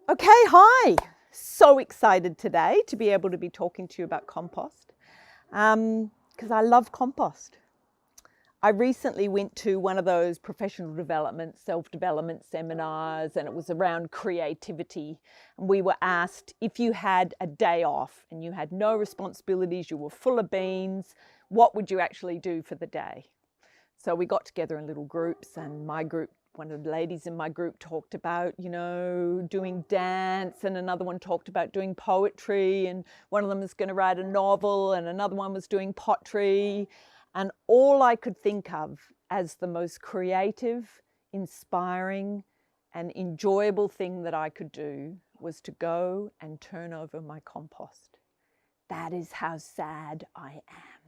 Okay, hi. So excited today to be able to be talking to you about compost because I love compost. I recently went to one of those professional development, self-development seminars, and it was around creativity. And we were asked if you had a day off and you had no responsibilities, you were full of beans, what would you actually do for the day? So we got together in little groups, and my group, one of the ladies in my group talked about, doing dance, and another one talked about doing poetry, and one of them was going to write a novel, and another one was doing pottery. And all I could think of as the most creative, inspiring, and enjoyable thing that I could do was to go and turn over my compost. That is how sad I am.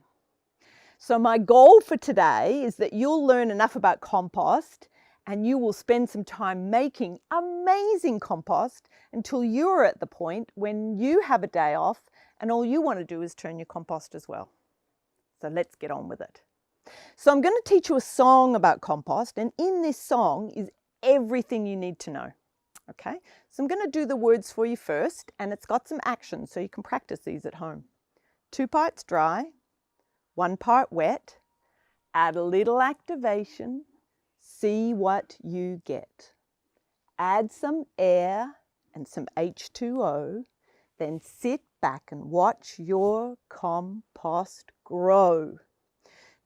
So my goal for today is that you'll learn enough about compost and you will spend some time making amazing compost until you're at the point when you have a day off and all you want to do is turn your compost as well. So let's get on with it. So I'm going to teach you a song about compost, and in this song is everything you need to know. Okay, so I'm going to do the words for you first, and it's got some actions so you can practice these at home. 2 parts dry, 1 part wet, add a little activation, see what you get. Add some air and some H2O, then sit back and watch your compost grow.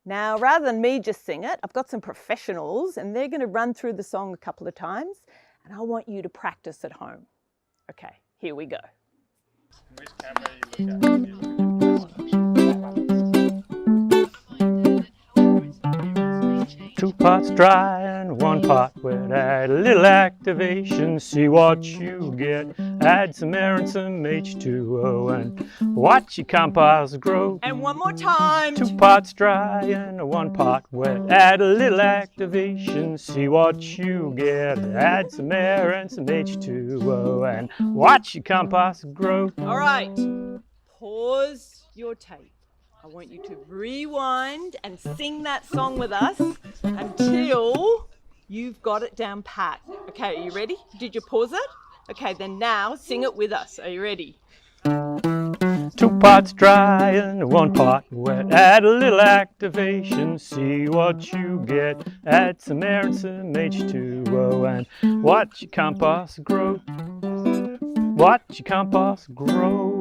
Now, rather than me just sing it, I've got some professionals and they're going to run through the song a couple of times, and I want you to practice at home. Okay, here we go. Which camera are you looking at? 2 parts dry and 1 part wet. Add a little activation, see what you get. Add some air and some H2O and watch your compost grow. And one more time. 2 parts dry and 1 part wet. Add a little activation, see what you get. Add some air and some H2O and watch your compost grow. All right, pause your tape. I want you to rewind and sing that song with us until you've got it down pat. Okay, are you ready? Did you pause it? Okay, then now sing it with us. Are you ready? 2 parts dry and 1 part wet. Add a little activation, see what you get. Add some air and some H2O and watch your compost grow. Watch your compost grow.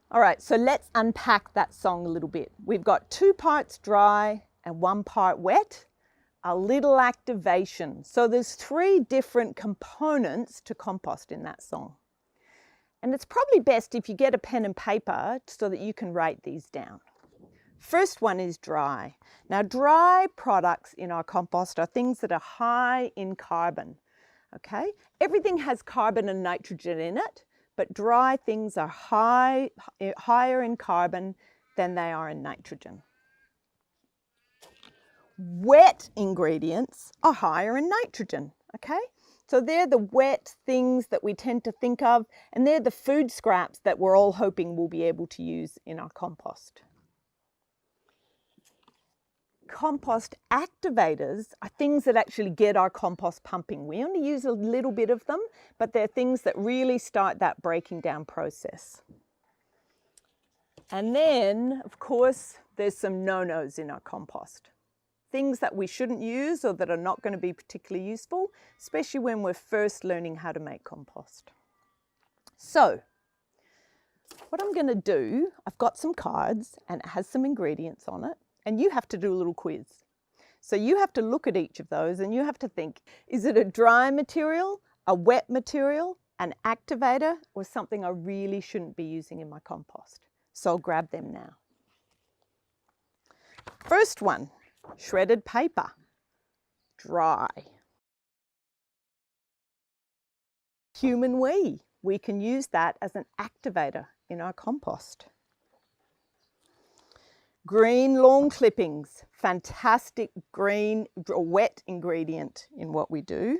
All right, so let's unpack that song a little bit. We've got 2 parts dry and 1 part wet, a little activation. So there's 3 different components to compost in that song. And it's probably best if you get a pen and paper so that you can write these down. First one is dry. Now, dry products in our compost are things that are high in carbon, okay? Everything has carbon and nitrogen in it, but dry things are higher in carbon than they are in nitrogen. Wet ingredients are higher in nitrogen, okay? So they're the wet things that we tend to think of, and they're the food scraps that we're all hoping we'll be able to use in our compost. Compost activators are things that actually get our compost pumping. We only use a little bit of them, but they're things that really start that breaking down process. And then, of course, there's some no-nos in our compost. Things that we shouldn't use or that are not going to be particularly useful, especially when we're first learning how to make compost. So, what I'm going to do, I've got some cards and it has some ingredients on it, and you have to do a little quiz. So you have to look at each of those and you have to think, is it a dry material, a wet material, an activator, or something I really shouldn't be using in my compost? So I'll grab them now. First one, shredded paper, dry. Human wee, we can use that as an activator in our compost. Green lawn clippings, fantastic green or wet ingredient in what we do.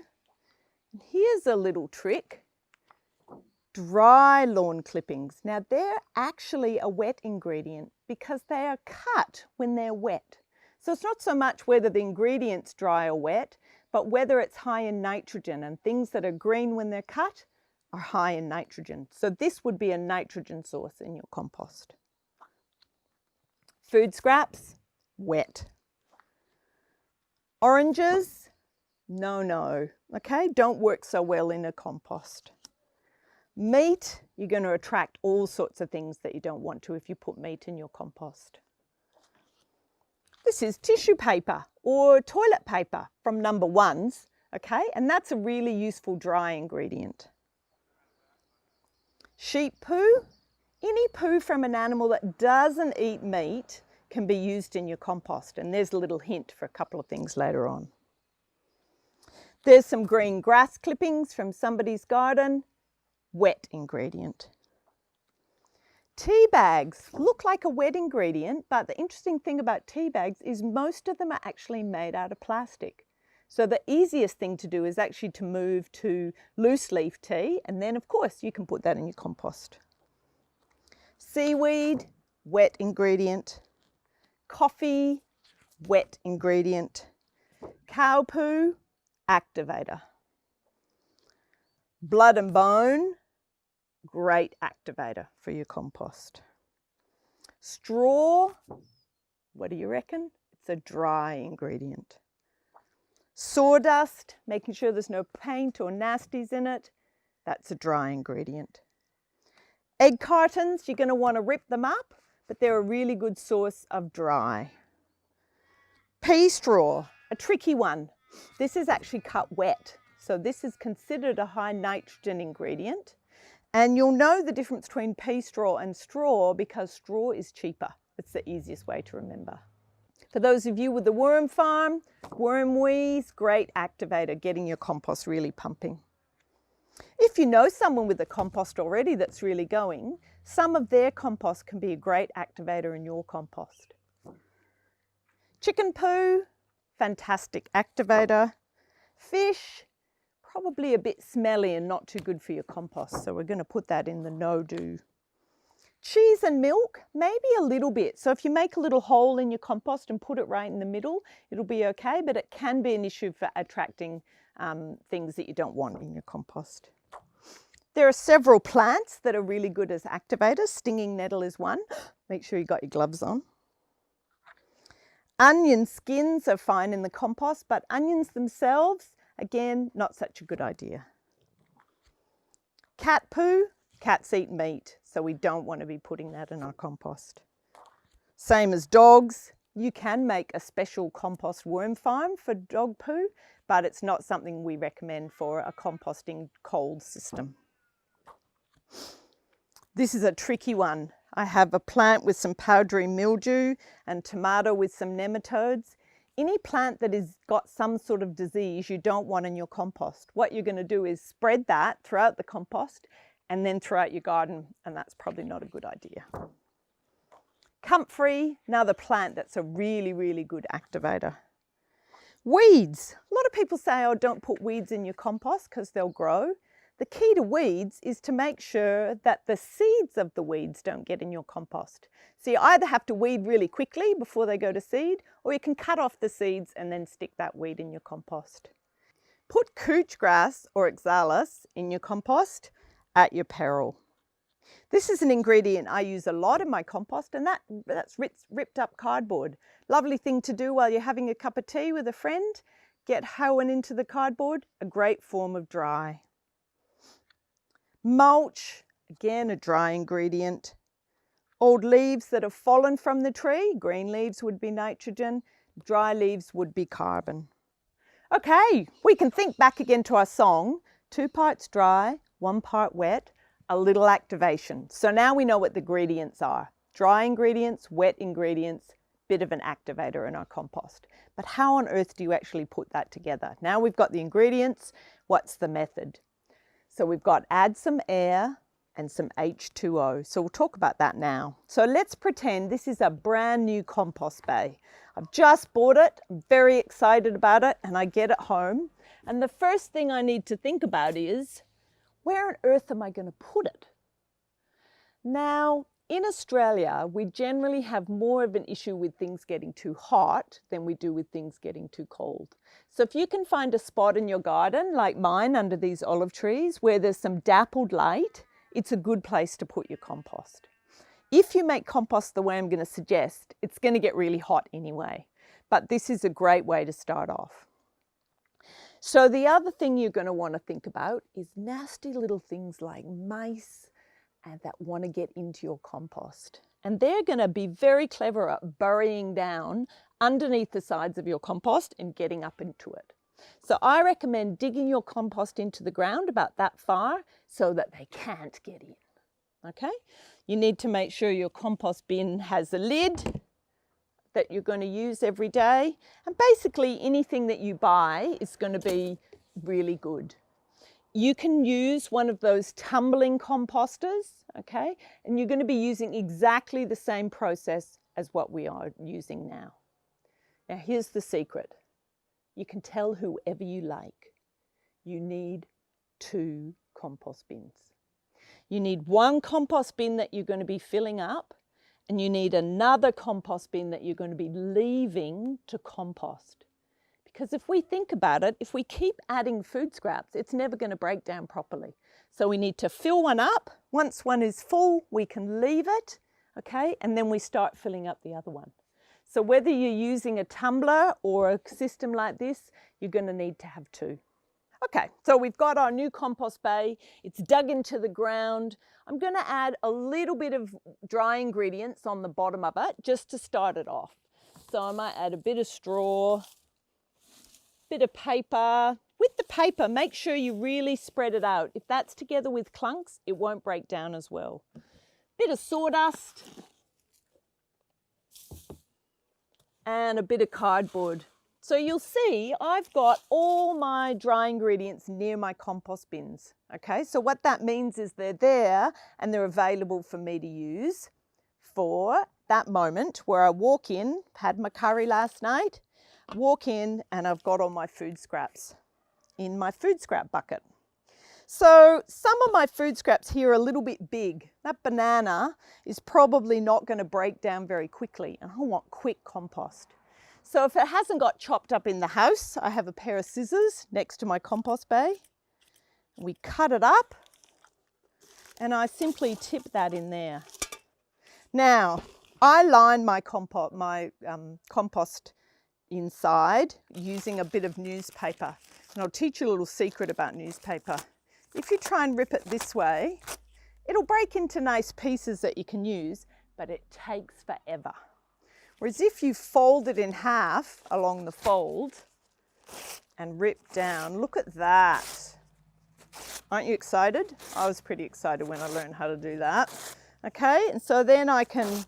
And here's a little trick. Dry lawn clippings. Now they're actually a wet ingredient because they are cut when they're wet. So it's not so much whether the ingredient's dry or wet, but whether it's high in nitrogen, and things that are green when they're cut are high in nitrogen. So this would be a nitrogen source in your compost. Food scraps, wet. Oranges, no, okay? Don't work so well in a compost. Meat, you're going to attract all sorts of things that you don't want to if you put meat in your compost. This is tissue paper or toilet paper from number ones, okay? And that's a really useful dry ingredient. Sheep poo, any poo from an animal that doesn't eat meat can be used in your compost. And there's a little hint for a couple of things later on. There's some green grass clippings from somebody's garden, wet ingredient. Tea bags look like a wet ingredient, but the interesting thing about tea bags is most of them are actually made out of plastic. So the easiest thing to do is actually to move to loose leaf tea, and then of course you can put that in your compost. Seaweed, wet ingredient. Coffee, wet ingredient. Cow poo, activator. Blood and bone, great activator for your compost. Straw, what do you reckon? It's a dry ingredient. Sawdust, making sure there's no paint or nasties in it, that's a dry ingredient. Egg cartons, you're going to want to rip them up, but they're a really good source of dry. Pea straw, a tricky one. This is actually cut wet, so this is considered a high nitrogen ingredient. And you'll know the difference between pea straw and straw because straw is cheaper. It's the easiest way to remember. For those of you with the worm farm, wormweeds, great activator, getting your compost really pumping. If you know someone with a compost already that's really going, some of their compost can be a great activator in your compost. Chicken poo, fantastic activator. Fish, probably a bit smelly and not too good for your compost, so we're going to put that in the no-do. Cheese and milk, maybe a little bit. So if you make a little hole in your compost and put it right in the middle, it'll be okay, but it can be an issue for attracting things that you don't want in your compost. There are several plants that are really good as activators. Stinging nettle is one. Make sure you got your gloves on. Onion skins are fine in the compost, but onions themselves, again, not such a good idea. Cat poo, cats eat meat, so we don't want to be putting that in our compost. Same as dogs. You can make a special compost worm farm for dog poo, but it's not something we recommend for a composting cold system. This is a tricky one. I have a plant with some powdery mildew and tomato with some nematodes. Any plant that has got some sort of disease you don't want in your compost. What you're going to do is spread that throughout the compost and then throughout your garden, and that's probably not a good idea. Comfrey, another plant that's a really, really good activator. Weeds. A lot of people say, oh, don't put weeds in your compost because they'll grow. The key to weeds is to make sure that the seeds of the weeds don't get in your compost. So you either have to weed really quickly before they go to seed, or you can cut off the seeds and then stick that weed in your compost. Put couch grass or oxalis in your compost at your peril. This is an ingredient I use a lot in my compost, and that's ripped up cardboard. Lovely thing to do while you're having a cup of tea with a friend. Get hoeing into the cardboard, a great form of dry. Mulch, again a dry ingredient. Old leaves that have fallen from the tree, green leaves would be nitrogen, dry leaves would be carbon. Okay, we can think back again to our song, 2 parts dry, 1 part wet, a little activation. So now we know what the ingredients are. Dry ingredients, wet ingredients, bit of an activator in our compost. But how on earth do you actually put that together? Now we've got the ingredients, what's the method? So we've got add some air and some H2O. So we'll talk about that now. So let's pretend this is a brand new compost bay. I've just bought it, I'm very excited about it, and I get it home. And the first thing I need to think about is, where on earth am I going to put it? Now, in Australia, we generally have more of an issue with things getting too hot than we do with things getting too cold. So if you can find a spot in your garden, like mine under these olive trees, where there's some dappled light, it's a good place to put your compost. If you make compost the way I'm going to suggest, it's going to get really hot anyway, but this is a great way to start off. So the other thing you're going to want to think about is nasty little things like mice and that want to get into your compost. And they're going to be very clever at burrowing down underneath the sides of your compost and getting up into it. So I recommend digging your compost into the ground about that far so that they can't get in. Okay? You need to make sure your compost bin has a lid that you're going to use every day. And basically anything that you buy is going to be really good. You can use one of those tumbling composters, okay? And you're going to be using exactly the same process as what we are using now. Now here's the secret. You can tell whoever you like. You need 2 compost bins. You need one compost bin that you're going to be filling up, and you need another compost bin that you're going to be leaving to compost. Because if we think about it, if we keep adding food scraps, it's never going to break down properly. So we need to fill one up. Once one is full, we can leave it, okay? And then we start filling up the other one. So whether you're using a tumbler or a system like this, you're going to need to have 2. Okay, so we've got our new compost bay. It's dug into the ground. I'm going to add a little bit of dry ingredients on the bottom of it just to start it off. So I might add a bit of straw, bit of paper. With the paper, make sure you really spread it out. If that's together with clunks, it won't break down as well. Bit of sawdust and a bit of cardboard. So you'll see I've got all my dry ingredients near my compost bins. Okay, so what that means is they're there and they're available for me to use for that moment where I walk in, had my curry last night, walk in and I've got all my food scraps in my food scrap bucket. So some of my food scraps here are a little bit big. That banana is probably not going to break down very quickly, and I want quick compost. So if it hasn't got chopped up in the house, I have a pair of scissors next to my compost bay. We cut it up and I simply tip that in there. Now, I line my compost inside using a bit of newspaper. And I'll teach you a little secret about newspaper. If you try and rip it this way, it'll break into nice pieces that you can use, but it takes forever. Whereas if you fold it in half along the fold and rip down, look at that. Aren't you excited? I was pretty excited when I learned how to do that. Okay, and so then I can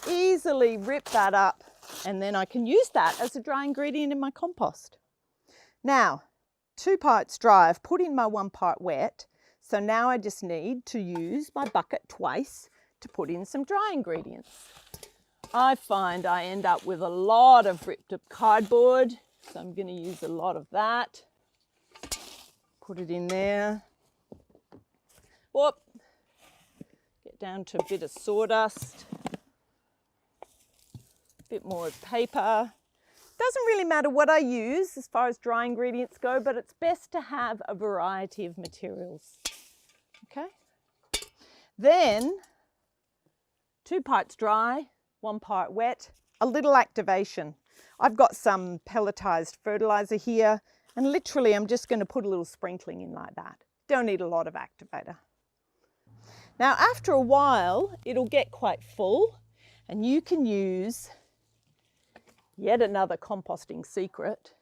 easily rip that up and then I can use that as a dry ingredient in my compost. Now, 2 parts dry, I've put in my 1 part wet. So now I just need to use my bucket twice to put in some dry ingredients. I find I end up with a lot of ripped up cardboard, so I'm going to use a lot of that. Put it in there. Whoop. Get down to a bit of sawdust. A bit more paper. Doesn't really matter what I use as far as dry ingredients go, but it's best to have a variety of materials. Okay. Then 2 parts dry, 1 part wet, a little activation. I've got some pelletized fertilizer here, and literally I'm just going to put a little sprinkling in like that. Don't need a lot of activator. Now after a while, it'll get quite full, and you can use yet another composting secret.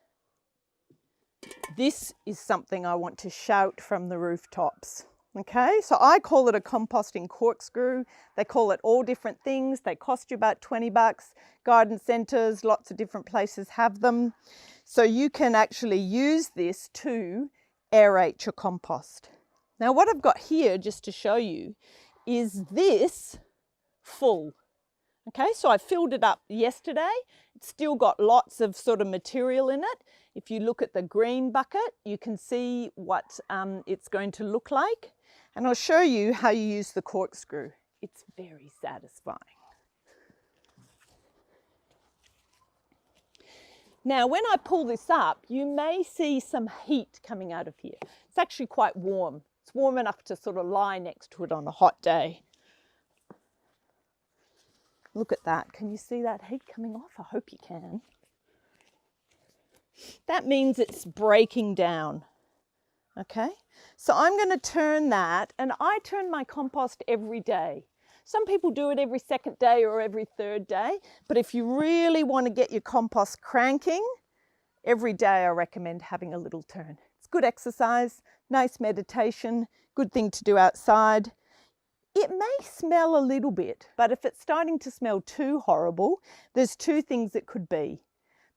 This is something I want to shout from the rooftops. Okay, so I call it a composting corkscrew. They call it all different things. They cost you about 20 bucks. Garden centres, lots of different places have them. So you can actually use this to aerate your compost. Now what I've got here, just to show you, is this full. Okay, so I filled it up yesterday. It's still got lots of sort of material in it. If you look at the green bucket, you can see what it's going to look like. And I'll show you how you use the corkscrew. It's very satisfying. Now, when I pull this up, you may see some heat coming out of here. It's actually quite warm. It's warm enough to sort of lie next to it on a hot day. Look at that. Can you see that heat coming off? I hope you can. That means it's breaking down. Okay, so I'm going to turn that, and I turn my compost every day. Some people do it every second day or every third day, but if you really want to get your compost cranking, every day I recommend having a little turn. It's good exercise, nice meditation, good thing to do outside. It may smell a little bit, but if it's starting to smell too horrible, there's two things it could be.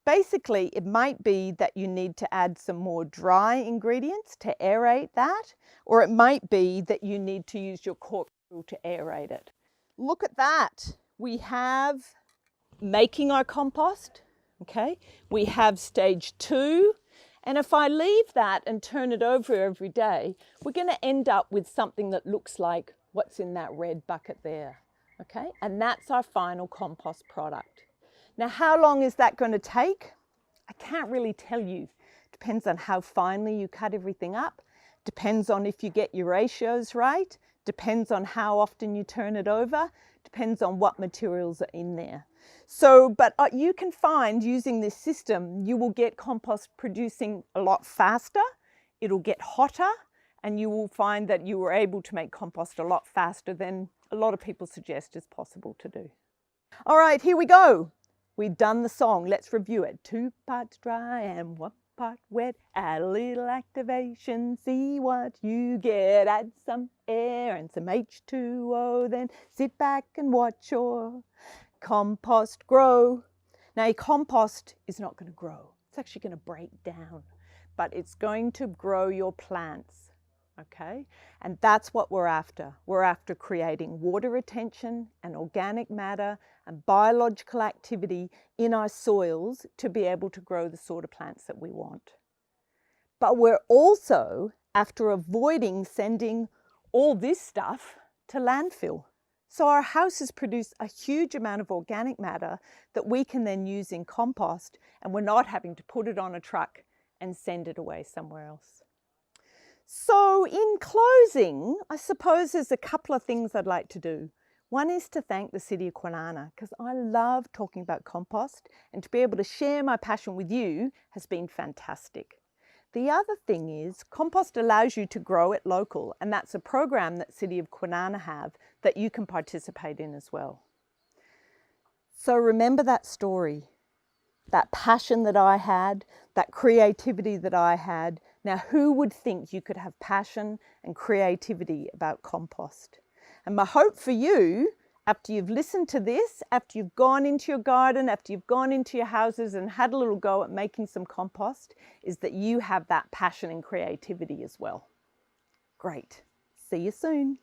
Basically, it might be that you need to add some more dry ingredients to aerate that, or it might be that you need to use your corkscrew to aerate it. Look at that. We have making our compost, okay? We have stage 2, and if I leave that and turn it over every day, we're going to end up with something that looks like what's in that red bucket there, okay? And that's our final compost product. Now, how long is that going to take? I can't really tell you. Depends on how finely you cut everything up. Depends on if you get your ratios right. Depends on how often you turn it over. Depends on what materials are in there. So, but you can find using this system, you will get compost producing a lot faster. It'll get hotter, and you will find that you were able to make compost a lot faster than a lot of people suggest is possible to do. All right, here we go. We've done the song. Let's review it. 2 parts dry and 1 part wet. Add a little activation. See what you get. Add some air and some H2O. Then sit back and watch your compost grow. Now, your compost is not going to grow. It's actually going to break down. But it's going to grow your plants. Okay, and that's what we're after. We're after creating water retention and organic matter and biological activity in our soils to be able to grow the sort of plants that we want. But we're also after avoiding sending all this stuff to landfill. So our houses produce a huge amount of organic matter that we can then use in compost, and we're not having to put it on a truck and send it away somewhere else. So in closing, I suppose there's a couple of things I'd like to do. One is to thank the City of Kwinana, because I love talking about compost, and to be able to share my passion with you has been fantastic. The other thing is compost allows you to grow it local, and that's a program that City of Kwinana have that you can participate in as well. So remember that story, that passion that I had, that creativity that I had. Now, who would think you could have passion and creativity about compost? And my hope for you, after you've listened to this, after you've gone into your garden, after you've gone into your houses and had a little go at making some compost, is that you have that passion and creativity as well. Great. See you soon.